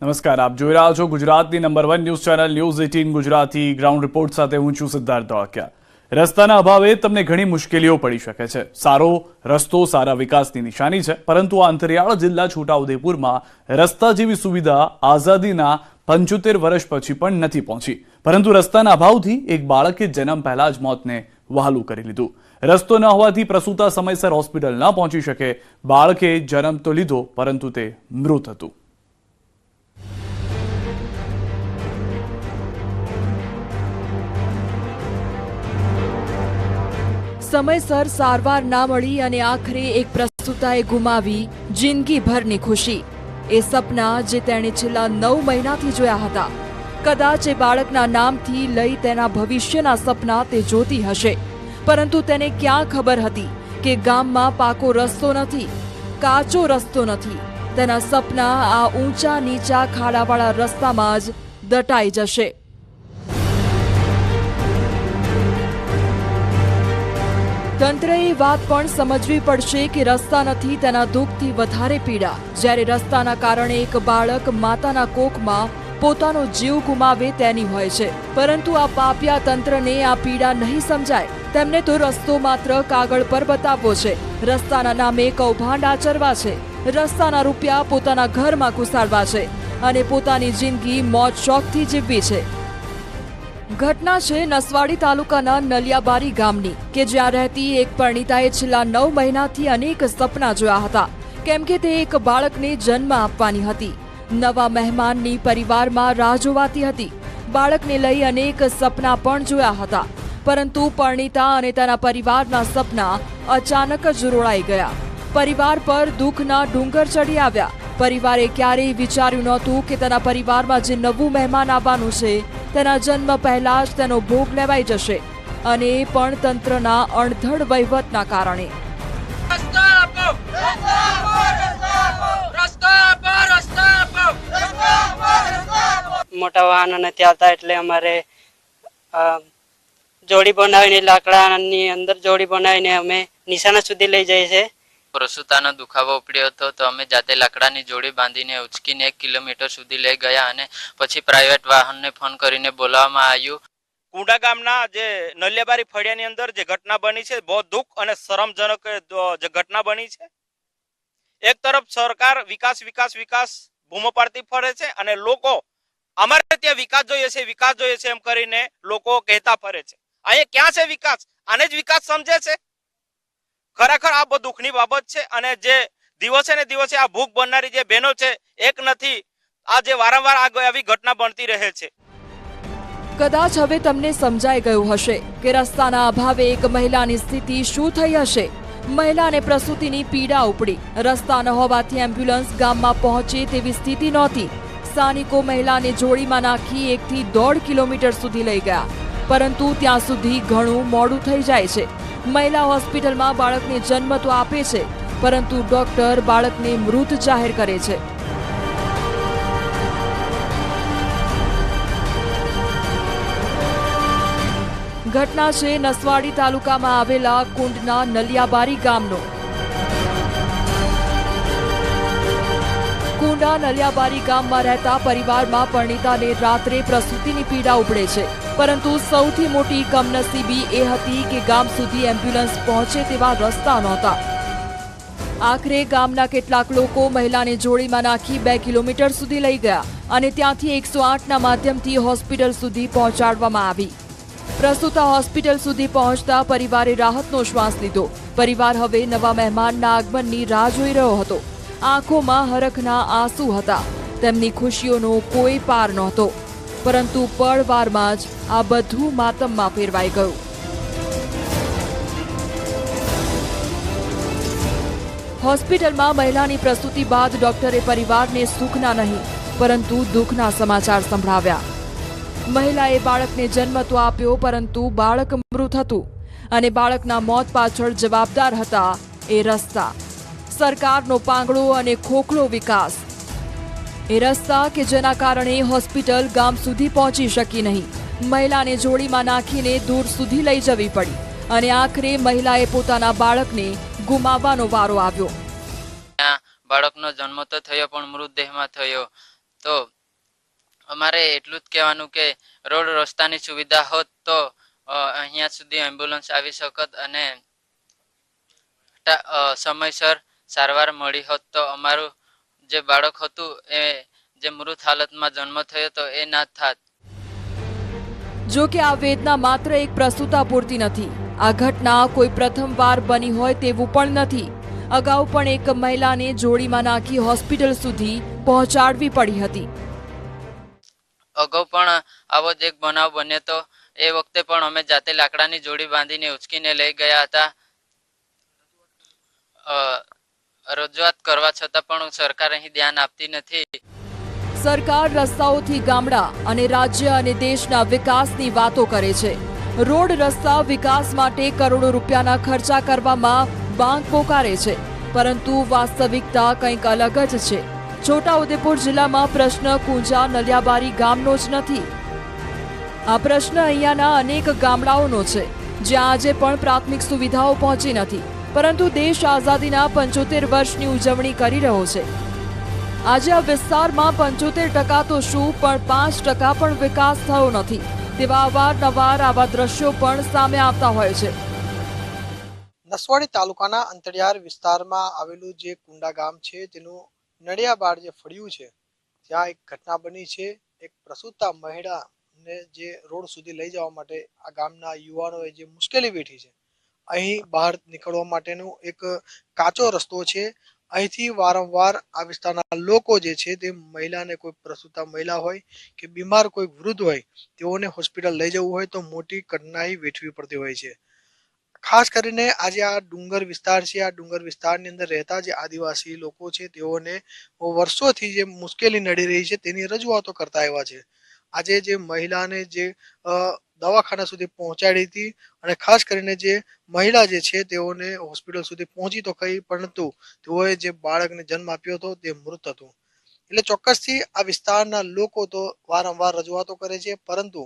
નમસ્કાર, આપ જોઈ રહ્યા છો ગુજરાતની number 1 news channel news 18 Gujarati ground report સાથે હું છું સિદ્ધાર્થ ધોળકિયા। રસ્તાના અભાવે તમને ઘણી મુશ્કેલીઓ પડી શકે છે। સારો રસ્તો સારા વિકાસની નિશાની છે, પરંતુ આ અંતરિયાળ જિલ્લા છોટાઉદેપુરમાં રસ્તા જેવી સુવિધા આઝાદીના 75 વર્ષ પછી પણ નથી પહોંચી, પરંતુ રસ્તાના અભાવથી એક બાળકે જન્મ પહેલા જ મોતને વહાલું કરી લીધું। રસ્તો ન હોવાથી પ્રસૂતા સમયસર હોસ્પિટલ ન પહોંચી શકે। બાળકે જન્મ તો લીધો, પરંતુ તે મૃત હતું। સમયસર સારવાર ના મળી અને આખરે એક પ્રસૂતાએ ગુમાવી જિંદગીભરની ખુશી। એ સપના જે તેણે છેલ્લા 9 મહિનાથી જોયા હતા। કદાચ એ બાળકના નામથી લઈ તેના ભવિષ્યના સપના તે જોતી હશે, પરંતુ તેને ક્યાં ખબર હતી કે ગામમાં પાકો રસ્તો નથી, કાચો રસ્તો નથી। તેના સપના આ ઊંચા નીચા ખાડાવાળા રસ્તામાં જ દટાઈ જશે। તંત્રએ એ વાત પણ સમજવી પડશે કે રસ્તા નથી તેના દુઃખથી વધારે પીડા, જ્યારે રસ્તાના કારણે એક બાળક માતાના કોખમાં પોતાનો જીવ ગુમાવે તેની હોય છે। પરંતુ આ પાપિયા તંત્રને આ પીડા નહીં સમજાય। તેમને તો રસ્તો માત્ર કાગળ પર બતાવવો છે, રસ્તાના નામે કૌભાંડ આચરવા છે, રસ્તાના રૂપિયા પોતાના ઘરમાં ઘુસાડવા છે અને પોતાની જિંદગી મોજ શોખથી જીવવી છે। ઘટના છે નસવાડી તાલુકાના નલિયાબારી ગામની, કે જ્યાં રહેતી એક પરિણીતાએ છેલ્લા 9 મહિનાથી અનેક સપના જોયા હતા, કેમ કે તે એક બાળકને જન્મ આપવાની હતી। નવા મહેમાનની પરિવારમાં રાહ જોવાતી હતી। બાળકને લઈ અનેક સપના પણ જોયા હતા, પરંતુ પરિણીતા અને તેના પરિવારના સપના અચાનક જ રોળાઈ ગયા। પરિવાર પર દુઃખના ડુંગર ચડી આવ્યા। પરિવારે ક્યારેય વિચાર્યું નહોતું કે તેના પરિવારમાં જે નવું મહેમાન આવવાનું છે તેના જન્મ પહેલા જ તેનો ભોગ લેવાઈ જશે, અને એ પણ તંત્રના અણધડ વહીવટના કારણે। મોટા વાહનો નથી આવતા એટલે અમારે જોડી બનાવીને લાકડાની અંદર જોડી બનાવીને અમે નિશાના સુધી લઈ જઈએ છીએ। પ્રસૂતાનો દુખાવો ઉપડ્યો હતો તો અમે જાતે લાકડાની જોડી બાંધીને ઉચકીને 1 કિલોમીટર સુધી લઈ ગયા અને પછી પ્રાઇવેટ વાહનને ફોન કરીને બોલાવવામાં આવ્યું। કુંડા ગામના જે નલિયાબારી ફળિયાની અંદર જે ઘટના બની છે, બહુ દુઃખ અને શરમજનક જે ઘટના બની છે। એક તરફ સરકાર વિકાસ વિકાસ વિકાસ બૂમો પાડતી ફરે છે અને લોકો અમારે ત્યાં વિકાસ જોઈએ છે એમ કરીને લોકો કહેતા ફરે છે। અહીંયા ક્યાં છે વિકાસ? આને જ વિકાસ સમજે છે? ખરેખર આ બહુ દુઃખની બાબત છે અને જે દિવસે ને દિવસે આ ભૂખ બનનારી જે બહેનો છે એક નથી, આ જે વારંવાર આવી ઘટના બનતી રહે છે। કદાચ હવે તમને સમજાઈ ગયું હશે કે રસ્તાના અભાવે એક મહિલાની સ્થિતિ શું થઈ હશે। મહિલાને પ્રસૂતિની પીડા ઉપડી। રસ્તા ન હોવાથી એમ્બ્યુલન્સ ગામમાં પહોંચે તેવી સ્થિતિ નહોતી। સ્થાનિકો મહિલાને જોડીમાં નાખી 1 થી 1.5 કિલોમીટર સુધી લઈ ગયા, પરંતુ ત્યાં સુધી ઘણું મોડું થઈ જાય છે। મહિલા હોસ્પિટલમાં બાળકને જન્મ તો આપે છે, પરંતુ ડોક્ટર બાળકને મૃત જાહેર કરે છે। ઘટના છે નસવાડી તાલુકામાં આવેલા કુંડના નલિયાબારી ગામનો। કુંડા નલિયાબારી ગામમાં રહેતા પરિવારમાં પરિણીતાને રાત્રે પ્રસૂતિની પીડા ઉપડે છે, પરંતુ સૌથી મોટી કમનસીબી એ હતી કે ગામ સુધી એમ્બ્યુલન્સ પહોંચે તેવા રસ્તા નહોતા। આખરે ગામના કેટલાક લોકો મહિલાને જોડીમાં નાખી 2 કિલોમીટર સુધી લઈ ગયા અને ત્યાંથી 108ના માધ્યમથી હોસ્પિટલ સુધી પહોંચાડવામાં આવી। પ્રસૂતા હોસ્પિટલ સુધી પહોંચતા પરિવારે રાહતનો શ્વાસ લીધો। પરિવાર હવે નવા મહેમાનના આગમનની રાહ જોઈ રહ્યો હતો। આંખોમાં હરખના આંસુ હતા। તેમની ખુશીઓનો કોઈ પાર નહોતો, પરંતુ પળવારમાં જ આ બધું માતમમાં ફેરવાઈ ગયું। હોસ્પિટલમાં મહિલાની પ્રસૂતિ બાદ ડોક્ટરે પરિવારને સુખના નહીં પરંતુ દુઃખના સમાચાર સંભળાવ્યા। મહિલાએ બાળકને જન્મ તો આપ્યો, પરંતુ બાળક મૃત હતું અને બાળકના મોત પાછળ જવાબદાર હતા એ રસ્તા, સરકારનો પાંગળો અને ખોખલો વિકાસ। એ રસ્તા કે જેના કારણે હોસ્પિટલ ગામ સુધી પહોંચી શકી નહીં। મહિલાને જોડીમાં નાખીને દૂર સુધી લઈ જવી પડી અને આખરે મહિલાએ પોતાના બાળકને ગુમાવવાનો વારો આવ્યો। બાળકનો જન્મ તો થયો પણ મૃતદેહમાં થયો। તો અમારે એટલું જ કહેવાનું કે રોડ રસ્તાની સુવિધા હોત તો અહીંયા સુધી એમ્બ્યુલન્સ આવી શકત અને સમયસર સારવાર મળી હોત તો અમારું જે બાળક હતું એ જે મૃત હાલતમાં જન્મ થયો તો એ ના થાત. જો કે આ વેદના માત્ર એક પ્રસૂતા પૂરતી નથી. આ ઘટના કોઈ પ્રથમવાર બની હોય તેવું પણ નથી. અગાઉ પણ એક મહિલાને જોડીમાં નાખી હોસ્પિટલ સુધી પહોંચાડવી પડી હતી. અગાઉ પણ આવો જ એક બનાવ બન્યો તો એ વખતે પણ અમે જાતે લાકડાની જોડી બાંધીને ઉચકીને લઈ ગયા હતા. રજૂઆત કરવા છતાં પણ સરકાર અહીં ધ્યાન આપતી નથી. સરકાર રસ્તાઓથી ગામડા અને રાજ્ય અને દેશના વિકાસની વાતો કરે છે. રોડ રસ્તા વિકાસ માટે કરોડો રૂપિયાના ખર્ચા કરવામાં બાંગ પોકારે છે, પરંતુ વાસ્તવિકતા કંઈક અલગ જ છે. છોટાઉદેપુર જિલ્લામાં પ્રશ્ન કુંજા નલિયાબારી ગામનો જ નથી. આ પ્રશ્ન અહીંયાના અનેક ગામડાઓનો છે, જ્યાં આજે પણ પ્રાથમિક સુવિધાઓ પહોંચી નથી, પરંતુ દેશ આઝાદીના 75 વર્ષની ઉજવણી કરી રહ્યો છે. આજે આ વિસ્તારમાં 75% તો શું પણ 5% પણ વિકાસ થયો નથી. તેવા અવારનવાર આવા દ્રશ્યો પણ સામે આવતા હોય છે. નસવાડી તાલુકાના અંતરિયાળ વિસ્તારમાં આવેલું જે કુંડા ગામ છે તેનું નડિયાબાર જે ફળિયું છે ત્યાં એક ઘટના બની છે. એક પ્રસૂતા મહિલાને જે રોડ સુધી લઈ જવા માટે આ ગામના યુવાનોએ જે મુશ્કેલી વેઠી છે. અહીં બહાર નીકળવા માટેનો એક કાચો રસ્તો છે. અહીંથી વારંવાર આ વિસ્તારના લોકો જે છે તે મહિલાને, કોઈ પ્રસૂતા મહિલા હોય કે બીમાર કોઈ વૃદ્ધ હોય તેઓને હોસ્પિટલ લઈ જવું હોય તો મોટી કઠિનાઈ વેઠવી પડતી હોય છે. ખાસ કરીને આજે આ ડુંગર વિસ્તાર છે, આ ડુંગર વિસ્તારની અંદર રહેતા જે આદિવાસી લોકો છે તેઓને વર્ષોથી જે મુશ્કેલી નડી રહી છે તેની રજૂઆતો કરતા આવ્યા છે. આજે જે મહિલાને જે દવાખાના સુધી પહોંચાડી હતી અને ખાસ કરીને જે મહિલા જે છે તેઓને હોસ્પિટલ સુધી પહોંચી તો કઈ, પરંતુ તેઓએ જે બાળકને જન્મ આપ્યો હતો તે મૃત હતું. એટલે ચોક્કસથી આ વિસ્તારના લોકો તો વારંવાર રજૂઆતો કરે છે, પરંતુ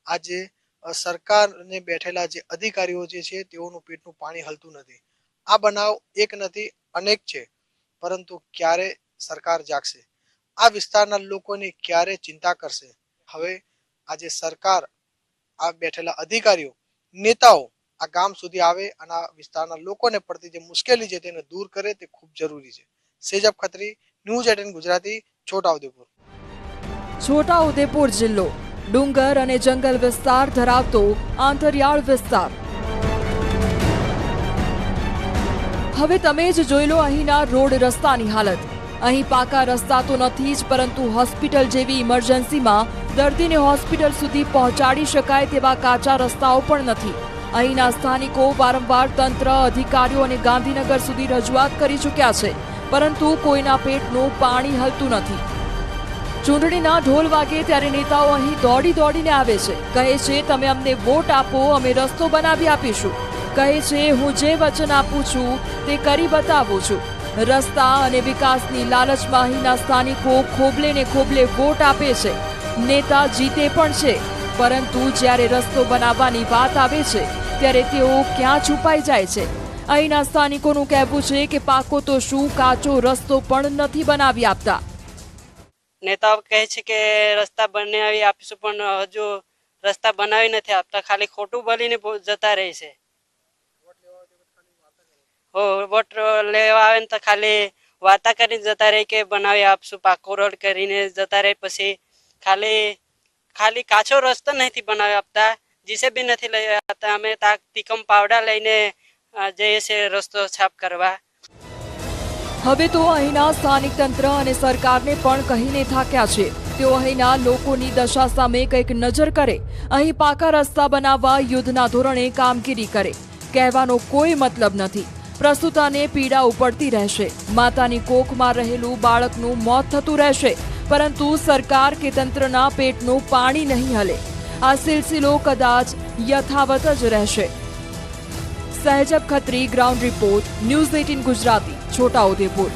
આજે સરકારને બેઠેલા જે અધિકારીઓ જે છે તેઓનું પેટનું પાણી હલતું નથી. આ બનાવ એક નથી, અનેક છે, પરંતુ ક્યારે સરકાર જાગશે? આ વિસ્તારના લોકોની ક્યારે ચિંતા કરશે? હવે આજે સરકાર, આ બેઠેલા અધિકારીઓ, નેતાઓ આ ગામ સુધી આવે અને આ વિસ્તારના લોકોને પડતી જે મુશ્કેલી છે તેને દૂર કરે તે ખૂબ જરૂરી છે. સેજબ ખત્રી, ન્યૂઝ 18 ગુજરાતી, છોટાઉદેપુર. છોટાઉદેપુર જિલ્લો ડુંગર અને જંગલ વિસ્તાર ધરાવતો આંતરિયાળ વિસ્તાર. હવે તમે જ જોઈ લો અહીંના રોડ રસ્તાની હાલત. અહીં પાકા રસ્તા તો નથી જ, પરંતુ હોસ્પિટલ જેવી ઇમરજન્સીમાં દર્દીને હોસ્પિટલ સુધી પહોંચાડી શકાય તેવા કાચા રસ્તાઓ પણ નથી. અહીંના સ્થાનિકો વારંવાર તંત્ર, અધિકારીઓ અને ગાંધીનગર સુધી રજૂઆત કરી ચૂક્યા છે, પરંતુ કોઈના પેટનું પાણી હલતું નથી. ચૂંટણીના ઢોલ વાગે ત્યારે નેતાઓ અહીં દોડી દોડીને આવે છે. કહે છે, તમે અમને વોટ આપો, અમે રસ્તો બનાવી આપીશું. કહે છે, હું જે વચન આપું છું તે કરી બતાવું છું. રસ્તા અને વિકાસની લાલચમાં અહીંના સ્થાનિકો ખોબલે ને ખોબલે વોટ આપે છે. નેતા જીતે પણ છે, પરંતુ જ્યારે રસ્તો બનાવવાની વાત આવે છે ત્યારે તેઓ ક્યાં છુપાઈ જાય છે? અહીંના સ્થાનિકોનું કહેવું છે કે પાકો તો શું, કાચો રસ્તો પણ નથી બનાવી આપતા. નેતાઓ કહે છે કે રસ્તા બનાવી આપીશું, પણ હજુ રસ્તા બનાવી નથી આપતા. ખાલી ખોટું બોલીને જતા રહે છે. વોટ લેવા આવે ને તો ખાલી વાતા કરીને જતા રહે કે બનાવી આપશું, પાકો રોડ કરીને જતા રહે. પછી ખાલી કાચો રસ્તો નથી બનાવી આપતા, જીસીબી નથી લઈ આપતા. અમે તીકમ પાવડા લઈને જઈએ છીએ રસ્તો સાફ કરવા. હવે તો અહીંના સ્થાનિક તંત્ર અને સરકારને પણ કહીને થાક્યા છે. તેઓ અહીંના લોકોની દશા સામે કંઈક નજર કરે. અહીં પાકા રસ્તા બનાવવા યુદ્ધના ધોરણે કામગીરી કરે. કહેવાનો કોઈ મતલબ નથી. પ્રસૂતાને પીડા ઉપડતી રહેશે, માતાની કોખમાં રહેલું બાળકનું મોત થતું રહેશે, પરંતુ સરકાર કે તંત્રના પેટનું પાણી નહીં હલે. આ સિલસિલો કદાચ યથાવત જ રહેશે. સહેજબ Khatri, ground report, news 18 Gujarati, Chhota Udepur.